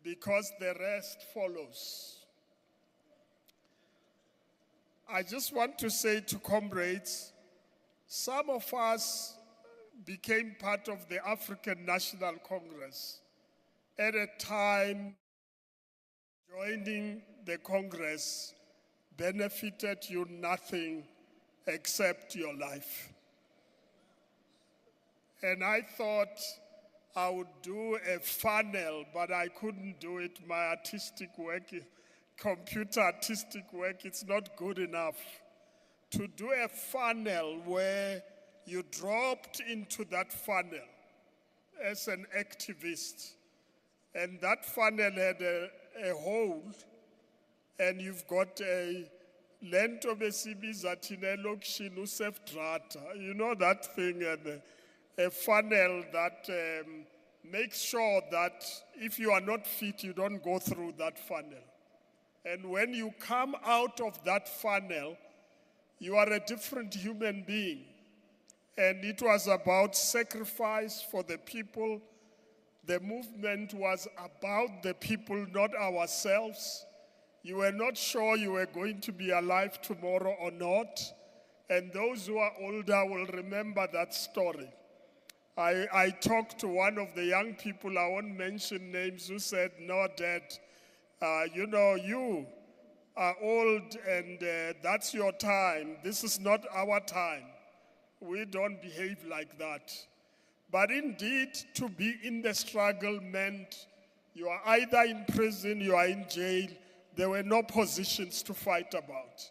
because the rest follows. I just want to say to comrades, some of us became part of the African National Congress at a time joining the Congress benefited you nothing except your life. And I thought I would do a funnel, but I couldn't do it. My artistic work, computer artistic work, it's not good enough. To do a funnel where you dropped into that funnel as an activist, and that funnel had a hole, and you've got a lento besibiza thina elokishini usefdrata. You know that thing, and a funnel that makes sure that if you are not fit, you don't go through that funnel. And when you come out of that funnel, you are a different human being. And it was about sacrifice for the people. The movement was about the people, not ourselves. You were not sure you were going to be alive tomorrow or not. And those who are older will remember that story. I talked to one of the young people, I won't mention names, who said, "No, Dad, you are old and that's your time. This is not our time. We don't behave like that." But indeed, to be in the struggle meant you are either in prison, you are in jail. There were no positions to fight about.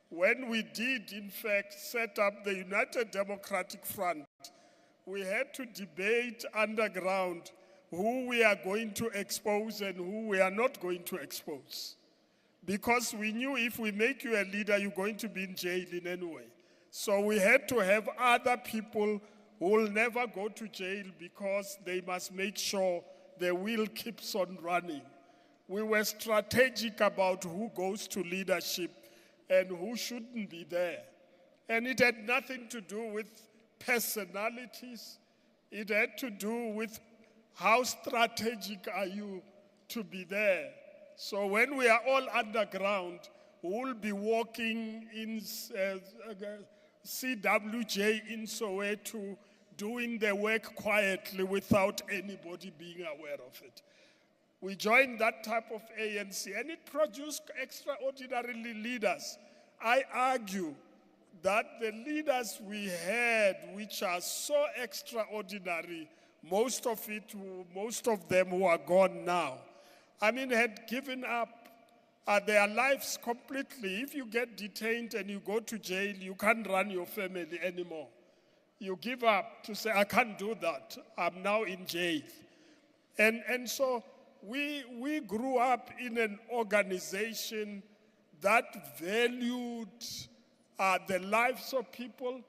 When we did, in fact, set up the United Democratic Front, we had to debate underground who we are going to expose and who we are not going to expose. Because we knew if we make you a leader, you're going to be in jail in any way. So we had to have other people who will never go to jail because they must make sure the wheel keeps on running. We were strategic about who goes to leadership and who shouldn't be there. And it had nothing to do with personalities. It had to do with how strategic are you to be there. So when we are all underground, we'll be walking in CWJ in Soweto, doing the work quietly without anybody being aware of it. We joined that type of ANC, and it produced extraordinary leaders. I argue that the leaders we had, which are so extraordinary, most of them who are gone now, had given up their lives completely. If you get detained and you go to jail, you can't run your family anymore. You give up to say, I can't do that. I'm now in jail. And so we grew up in an organization that valued the lives of people,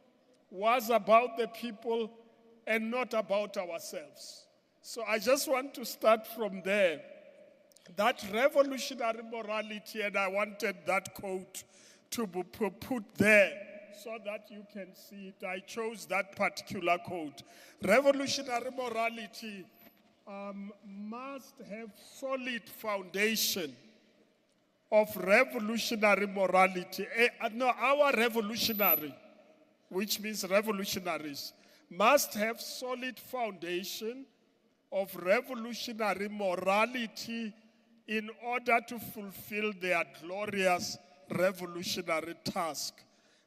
was about the people, and not about ourselves. So I just want to start from there. That revolutionary morality, and I wanted that quote to be put there so that you can see it. I chose that particular quote. Revolutionary morality must have solid foundation of revolutionary morality. Our revolutionary, which means revolutionaries, must have solid foundation of revolutionary morality in order to fulfill their glorious revolutionary task.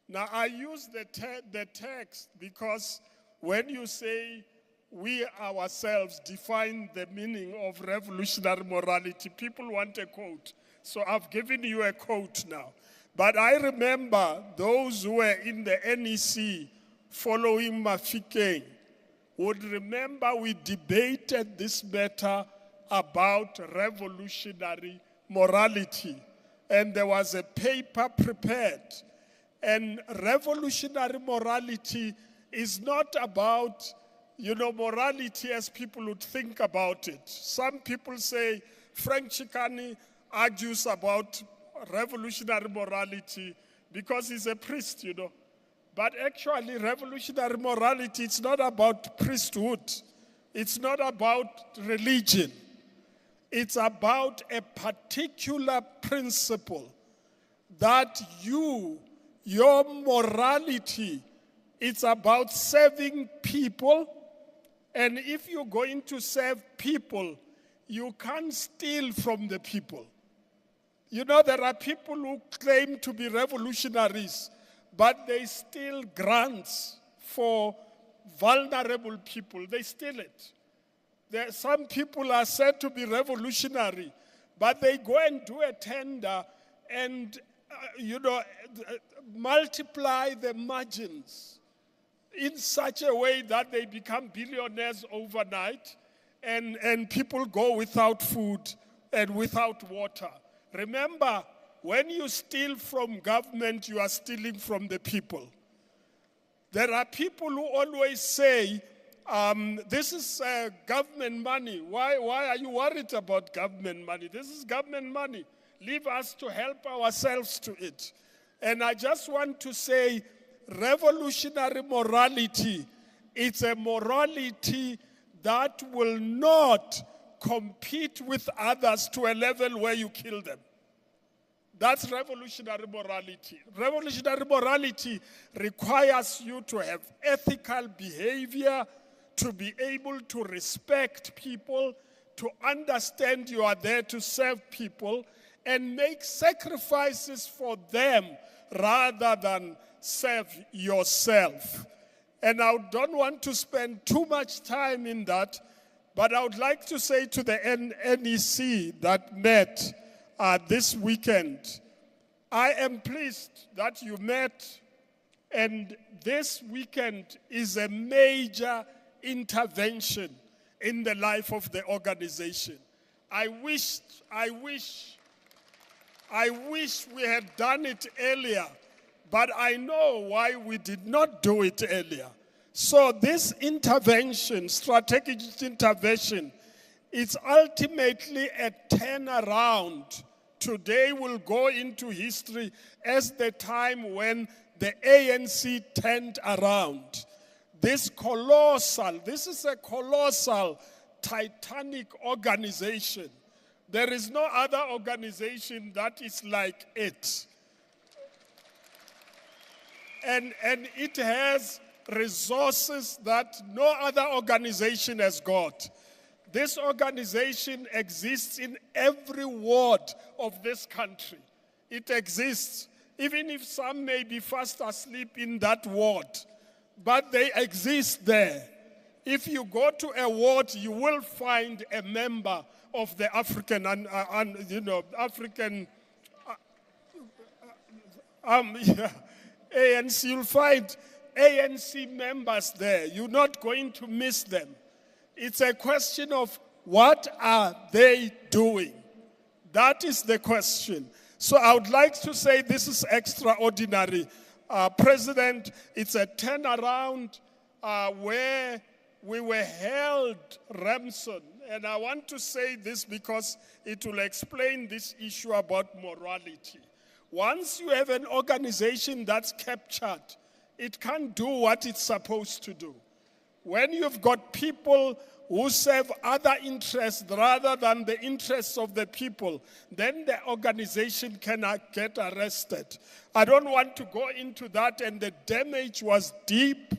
Now, I use the text because when you say we ourselves define the meaning of revolutionary morality, people want a quote. So I've given you a quote now. But I remember those who were in the NEC following Mafikeng would remember we debated this matter about revolutionary morality. And there was a paper prepared. And revolutionary morality is not about, morality as people would think about it. Some people say Frank Chikani argues about revolutionary morality because he's a priest, But actually, revolutionary morality, it's not about priesthood. It's not about religion. It's about a particular principle that your morality, it's about serving people. And if you're going to serve people, you can't steal from the people. You know, there are people who claim to be revolutionaries, but they steal grants for vulnerable people. They steal it. Some people are said to be revolutionary, but they go and do a tender and, multiply the margins in such a way that they become billionaires overnight, and people go without food and without water. Remember, when you steal from government, you are stealing from the people. There are people who always say, this is government money. Why are you worried about government money? This is government money. Leave us to help ourselves to it. And I just want to say, revolutionary morality, it's a morality that will not compete with others to a level where you kill them. That's revolutionary morality. Revolutionary morality requires you to have ethical behavior, to be able to respect people, to understand you are there to serve people, and make sacrifices for them rather than serve yourself. And I don't want to spend too much time in that, but I would like to say to the NEC that met this weekend, I am pleased that you met, and this weekend is a major intervention in the life of the organization. I wish we had done it earlier, but I know why we did not do it earlier. So this intervention, strategic intervention, it's ultimately a turnaround. Today will go into history as the time when the ANC turned around. This is a colossal, titanic organization. There is no other organization that is like it. And it has resources that no other organization has got. This organization exists in every ward of this country. It exists, even if some may be fast asleep in that ward, but they exist there. If you go to a ward, you will find a member of the African ANC. You'll find ANC members there. You're not going to miss them. It's a question of what are they doing? That is the question. So I would like to say this is extraordinary. President, it's a turnaround where we were held ransom. And I want to say this because it will explain this issue about morality. Once you have an organization that's captured, it can't do what it's supposed to do. When you've got people who serve other interests rather than the interests of the people, then the organization cannot get arrested. I don't want to go into that, and the damage was deep.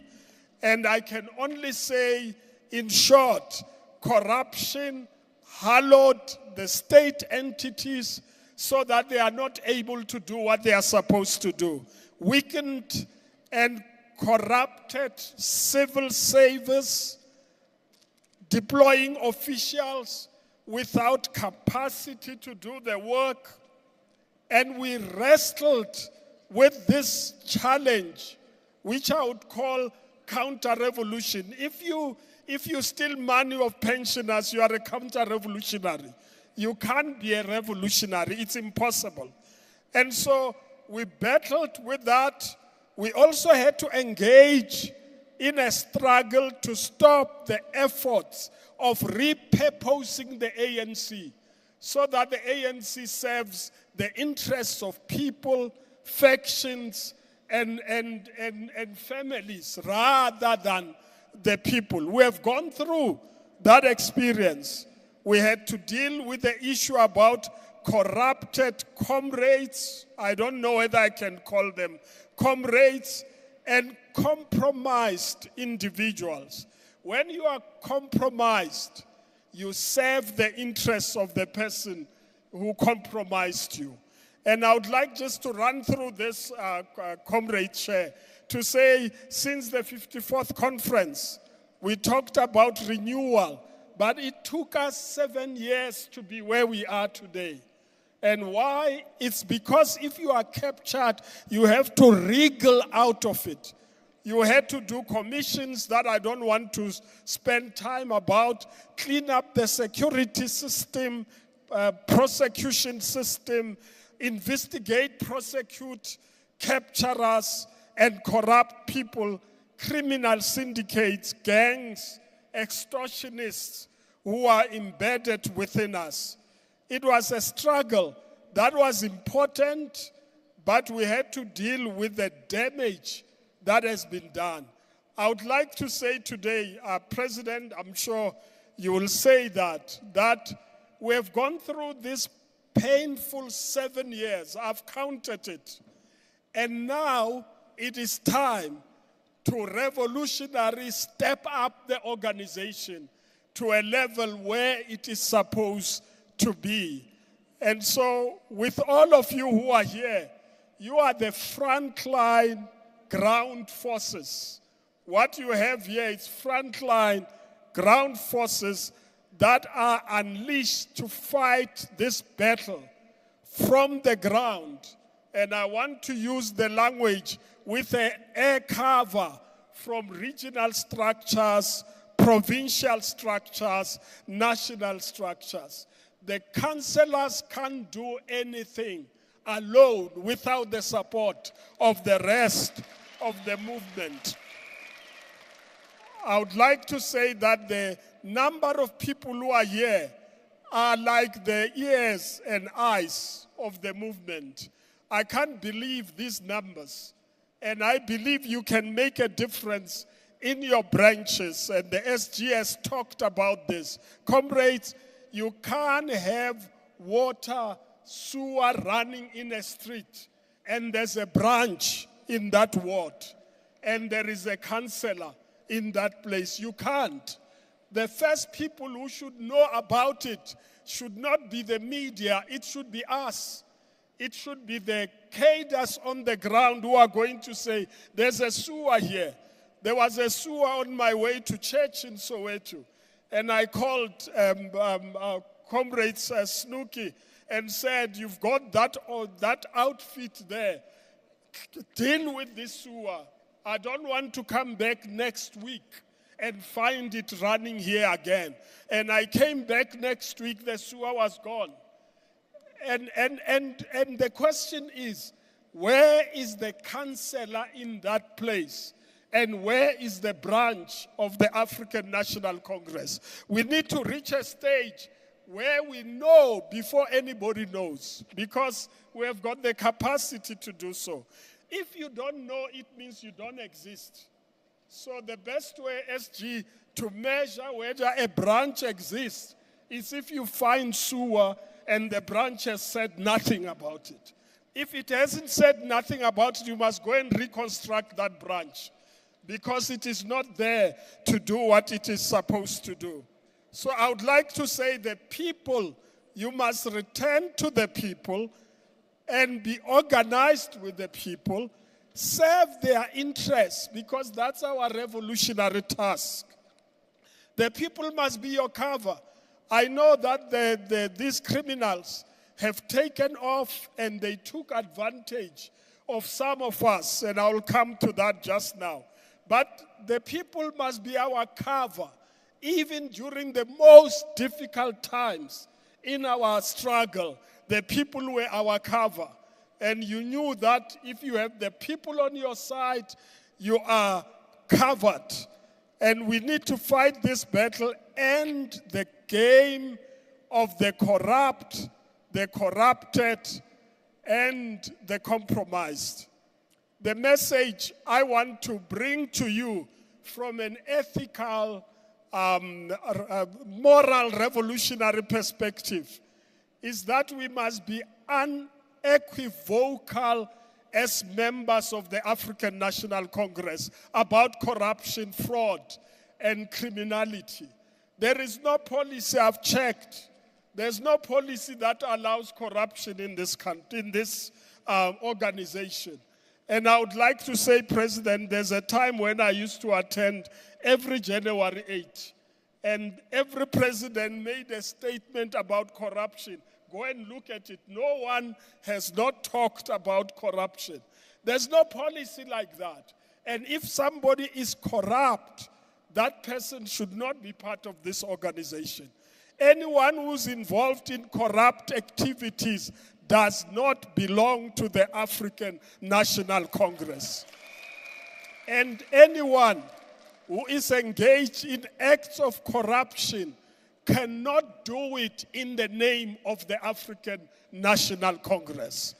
And I can only say, in short, corruption hollowed the state entities so that they are not able to do what they are supposed to do. Weakened and corrupted civil service, deploying officials without capacity to do the work. And we wrestled with this challenge, which I would call counter-revolution. If you steal money of pensioners, you are a counter-revolutionary. You can't be a revolutionary. It's impossible. And so we battled with that. We also had to engage in a struggle to stop the efforts of repurposing the ANC so that the ANC serves the interests of people, factions, and families rather than the people. We have gone through that experience. We had to deal with the issue about corrupted comrades. I don't know whether I can call them comrades, and compromised individuals. When you are compromised, you serve the interests of the person who compromised you. And I would like just to run through this, Comrade Chair, to say since the 54th conference, we talked about renewal, but it took us 7 years to be where we are today. And why? It's because if you are captured, you have to wriggle out of it. You had to do commissions that I don't want to spend time about, clean up the security system, prosecution system, investigate, prosecute, capture us, and corrupt people, criminal syndicates, gangs, extortionists who are embedded within us. It was a struggle that was important, but we had to deal with the damage that has been done. I would like to say today, President, I'm sure you will say that we have gone through this painful 7 years. I've counted it. And now it is time to revolutionary step up the organization to a level where it is supposed to be. And so with all of you who are here, you are the frontline ground forces. What you have here is frontline ground forces that are unleashed to fight this battle from the ground. And I want to use the language with an air cover from regional structures, provincial structures, national structures. The councillors can't do anything alone without the support of the rest of the movement. I would like to say that the number of people who are here are like the ears and eyes of the movement. I can't believe these numbers. And I believe you can make a difference in your branches. And the SGS talked about this. Comrades, you can't have water, sewer running in a street, and there's a branch in that ward, and there is a councillor in that place. You can't. The first people who should know about it should not be the media. It should be us. It should be the cadres on the ground who are going to say, there's a sewer here. There was a sewer on my way to church in Soweto. And I called Comrade Snooky and said, you've got that outfit there. Deal with this sewer. I don't want to come back next week and find it running here again. And I came back next week, the sewer was gone. And the question is, where is the councillor in that place? And where is the branch of the African National Congress? We need to reach a stage where we know before anybody knows, because we have got the capacity to do so. If you don't know, it means you don't exist. So the best way, SG, to measure whether a branch exists is if you find sewer and the branch has said nothing about it. If it hasn't said nothing about it, you must go and reconstruct that branch, because it is not there to do what it is supposed to do. So I would like to say that people, you must return to the people and be organized with the people, serve their interests, because that's our revolutionary task. The people must be your cover. I know that these criminals have taken off and they took advantage of some of us, and I will come to that just now. But the people must be our cover, even during the most difficult times in our struggle. The people were our cover. And you knew that if you have the people on your side, you are covered. And we need to fight this battle, end the game of the corrupt, the corrupted, and the compromised. The message I want to bring to you from an ethical moral revolutionary perspective is that we must be unequivocal as members of the African National Congress about corruption, fraud, and criminality. There is no policy, I've checked, there's no policy that allows corruption in this country, in this organization. And I would like to say, President, there's a time when I used to attend every January 8, and every president made a statement about corruption. Go and look at it. No one has not talked about corruption. There's no policy like that. And if somebody is corrupt, that person should not be part of this organization. Anyone who's involved in corrupt activities does not belong to the African National Congress. And anyone who is engaged in acts of corruption cannot do it in the name of the African National Congress.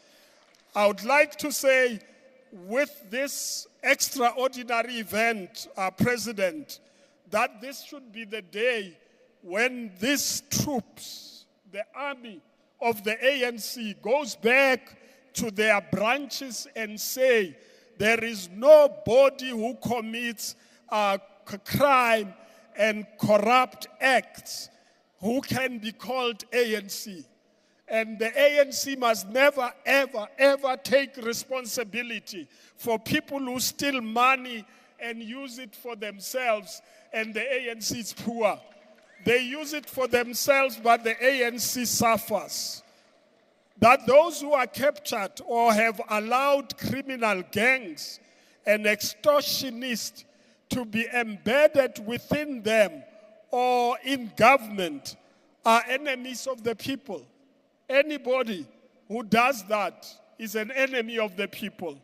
I would like to say, with this extraordinary event, President, that this should be the day when these troops, the army of the ANC, goes back to their branches and say, there is nobody who commits crime and corrupt acts who can be called ANC. And the ANC must never, ever, ever take responsibility for people who steal money and use it for themselves, and the ANC is poor. They use it for themselves, but the ANC suffers. That those who are captured or have allowed criminal gangs and extortionists to be embedded within them or in government are enemies of the people. Anybody who does that is an enemy of the people.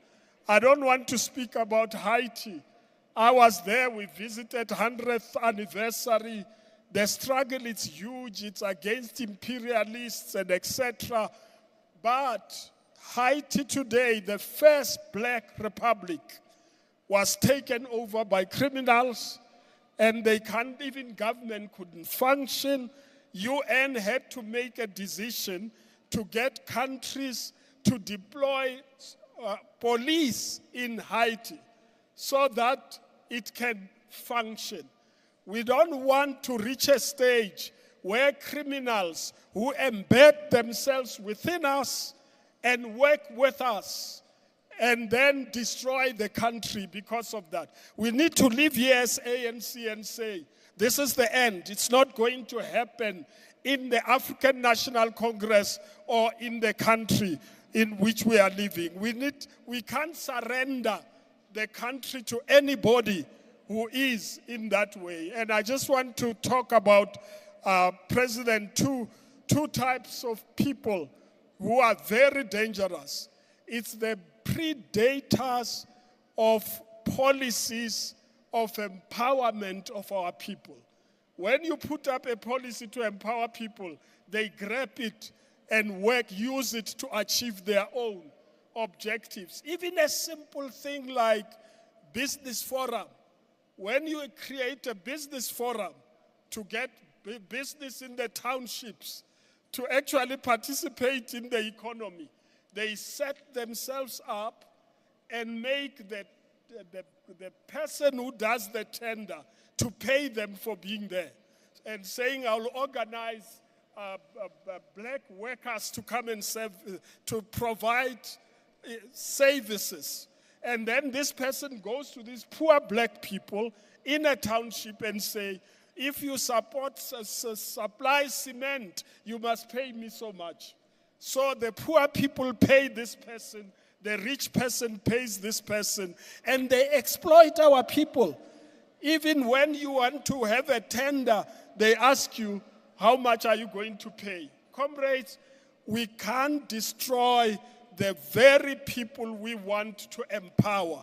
I don't want to speak about Haiti. I was there, we visited 100th anniversary. The struggle is huge, it's against imperialists and etc. But Haiti today, the first black republic, was taken over by criminals, and they can't, even government couldn't function. UN had to make a decision to get countries to deploy police in Haiti so that it can function. We don't want to reach a stage where criminals who embed themselves within us and work with us and then destroy the country because of that. We need to live here as ANC and say, this is the end. It's not going to happen in the African National Congress or in the country in which we are living. We can't surrender the country to anybody who is in that way. And I just want to talk about, President, two types of people who are very dangerous. It's the predators of policies of empowerment of our people. When you put up a policy to empower people, they grab it and use it to achieve their own objectives. Even a simple thing like business forum. When you create a business forum to get business in the townships to actually participate in the economy, they set themselves up and make the person who does the tender to pay them for being there, and saying, I'll organize black workers to come and serve, to provide services. And then this person goes to these poor black people in a township and say, if you supply cement, you must pay me so much. So the poor people pay this person, the rich person pays this person, and they exploit our people. Even when you want to have a tender, they ask you, how much are you going to pay? Comrades, we can't destroy the very people we want to empower.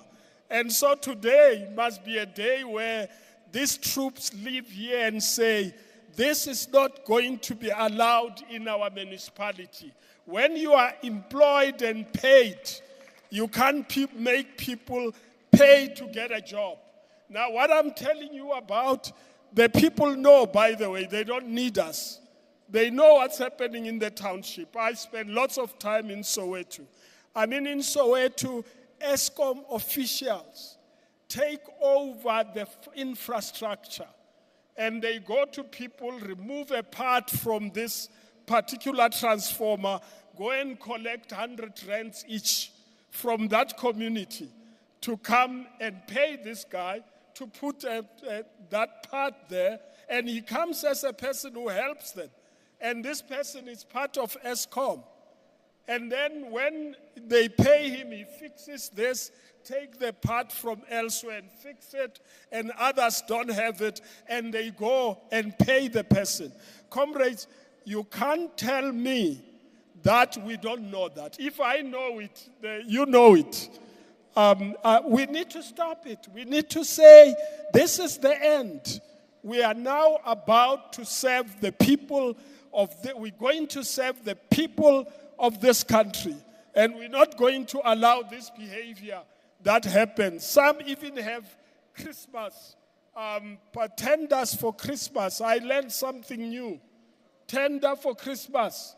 And so today must be a day where these troops live here and say, this is not going to be allowed in our municipality. When you are employed and paid, you can't make people pay to get a job. Now, what I'm telling you about The people know, by the way, they don't need us. They know what's happening in the township. I spend lots of time in Soweto. I mean, in Soweto, ESCOM officials take over the infrastructure, and they go to people, remove a part from this particular transformer, go and collect 100 rands each from that community to come and pay this guy to put that part there, and he comes as a person who helps them. And this person is part of ESCOM. And then when they pay him, he fixes this, take the part from elsewhere and fix it, and others don't have it, and they go and pay the person. Comrades, you can't tell me that we don't know that. If I know it, you know it. We need to stop it. We need to say, this is the end. We are now about to serve the people we're going to serve the people of this country. And we're not going to allow this behavior that happens. Some even have Christmas, tenders for Christmas. I learned something new. Tender for Christmas.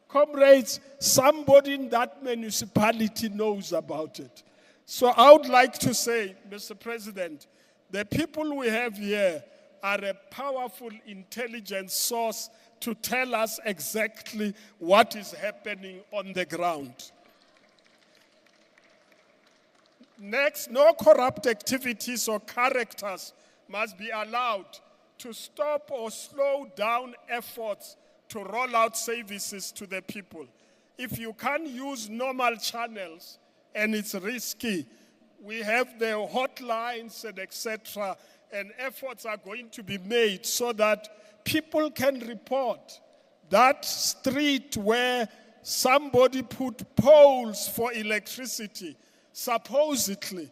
Comrades, somebody in that municipality knows about it. So I would like to say, Mr. President, the people we have here are a powerful intelligence source to tell us exactly what is happening on the ground. Next, no corrupt activities or characters must be allowed to stop or slow down efforts to roll out services to the people. If you can't use normal channels and it's risky, we have the hotlines and etc., and efforts are going to be made so that people can report that street where somebody put poles for electricity, supposedly,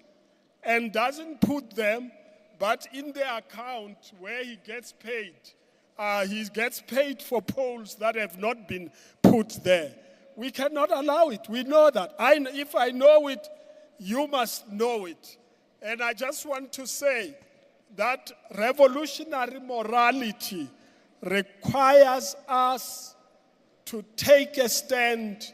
and doesn't put them, but in the account where he gets paid for poles that have not been put there. We cannot allow it. We know that. If I know it, you must know it. And I just want to say that revolutionary morality requires us to take a stand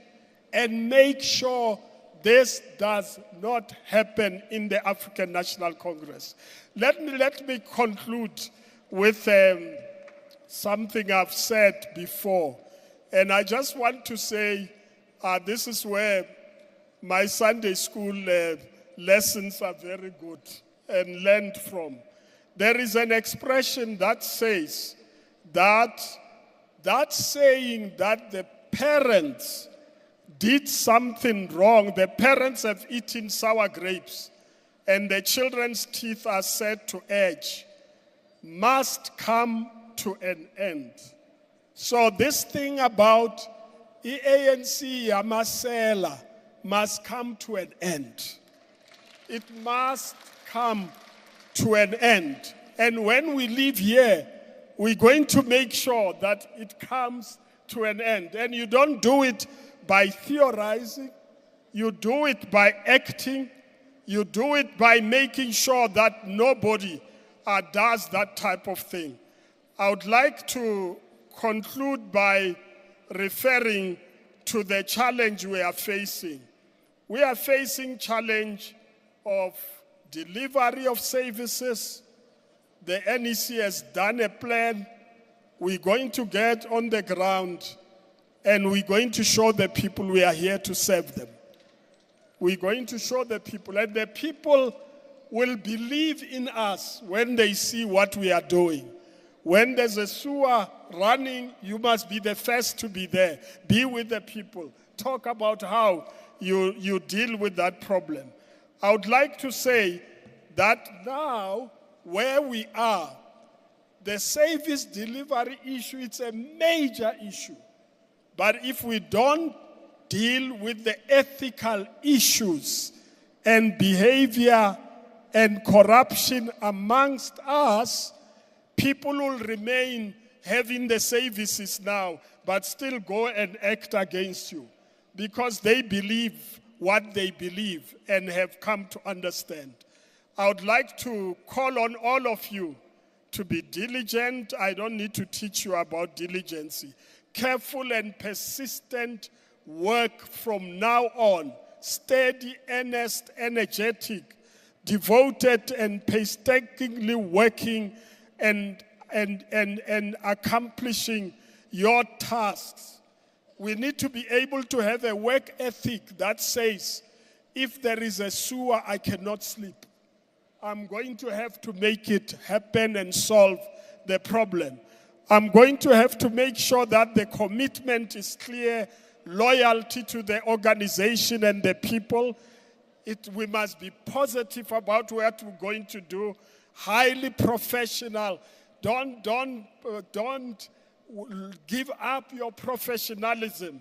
and make sure this does not happen in the African National Congress. Let me conclude with something I've said before. And I just want to say, this is where my Sunday school lessons are very good and learned from. There is an expression that says that saying that the parents did something wrong, the parents have eaten sour grapes, and the children's teeth are set to edge, must come to an end. So this thing about the ANC Yamasela must come to an end. It must come to an end. And when we leave here, we're going to make sure that it comes to an end. And you don't do it by theorizing. You do it by acting. You do it by making sure that nobody does that type of thing. I would like to conclude by referring to the challenge we are facing. We are facing challenge of delivery of services. The NEC has done a plan. We're going to get on the ground and we're going to show the people we are here to serve them. We're going to show the people, and the people will believe in us when they see what we are doing. When there's a sewer running, you must be the first to be there. Be with the people. Talk about how you deal with that problem. I would like to say that now, where we are, the service delivery issue, it's a major issue. But if we don't deal with the ethical issues and behavior and corruption amongst us, people will remain having the services now, but still go and act against you because they believe what they believe and have come to understand. I would like to call on all of you to be diligent. I don't need to teach you about diligence. Careful and persistent work from now on. Steady, earnest, energetic, devoted and painstakingly working and accomplishing your tasks. We need to be able to have a work ethic that says, if there is a sewer, I cannot sleep. I'm going to have to make it happen and solve the problem. I'm going to have to make sure that the commitment is clear, loyalty to the organization and the people. We must be positive about what we're going to do, highly professional. Don't give up your professionalism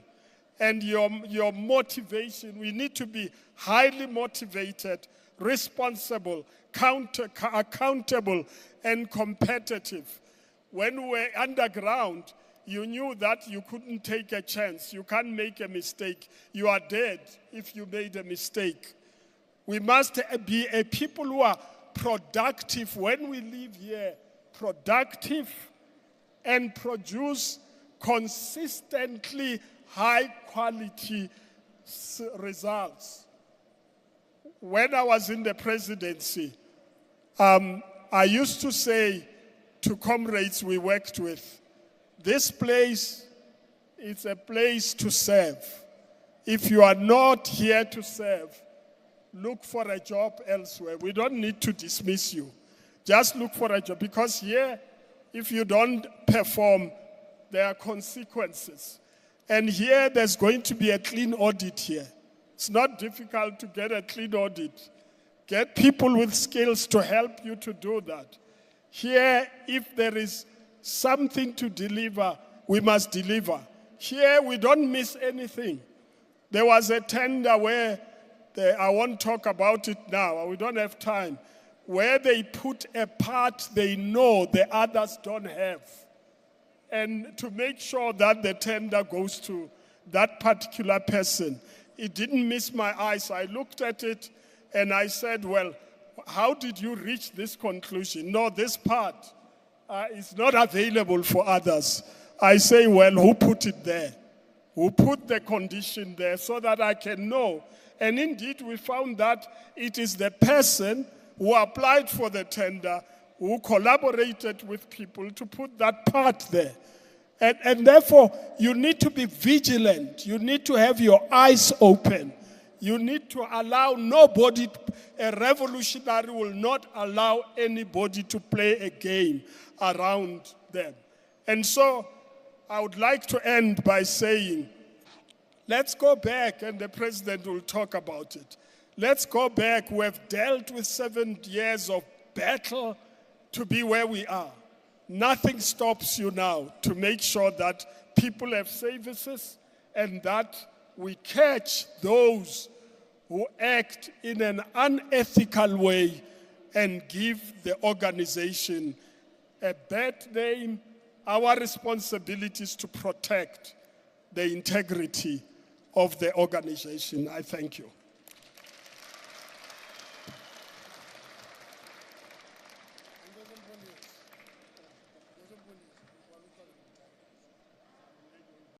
and your motivation. We need to be highly motivated, responsible, accountable, and competitive. When we were underground, you knew that you couldn't take a chance. You can't make a mistake. You are dead if you made a mistake. We must be a people who are productive when we live here, productive, and produce consistently high quality results. When I was in the presidency, I used to say to comrades we worked with, this place is a place to serve. If you are not here to serve, look for a job elsewhere. We don't need to dismiss you. Just look for a job, because here, if you don't perform, there are consequences. And here, there's going to be a clean audit here. It's not difficult to get a clean audit. Get people with skills to help you to do that. Here, if there is something to deliver, we must deliver. Here, we don't miss anything. There was a tender where, I won't talk about it now, we don't have time, where they put a part they know the others don't have. And to make sure that the tender goes to that particular person. It didn't miss my eyes. I looked at it and I said, well, how did you reach this conclusion? No, this part is not available for others. I say, well, who put it there? Who put the condition there so that I can know? And indeed, we found that it is the person who applied for the tender, who collaborated with people to put that part there. And therefore, you need to be vigilant. You need to have your eyes open. You need to allow nobody, a revolutionary will not allow anybody to play a game around them. And so, I would like to end by saying, let's go back, and the president will talk about it. Let's go back. We have dealt with 7 years of battle to be where we are. Nothing stops you now to make sure that people have services and that we catch those who act in an unethical way and give the organization a bad name. Our responsibility is to protect the integrity of the organization. I thank you.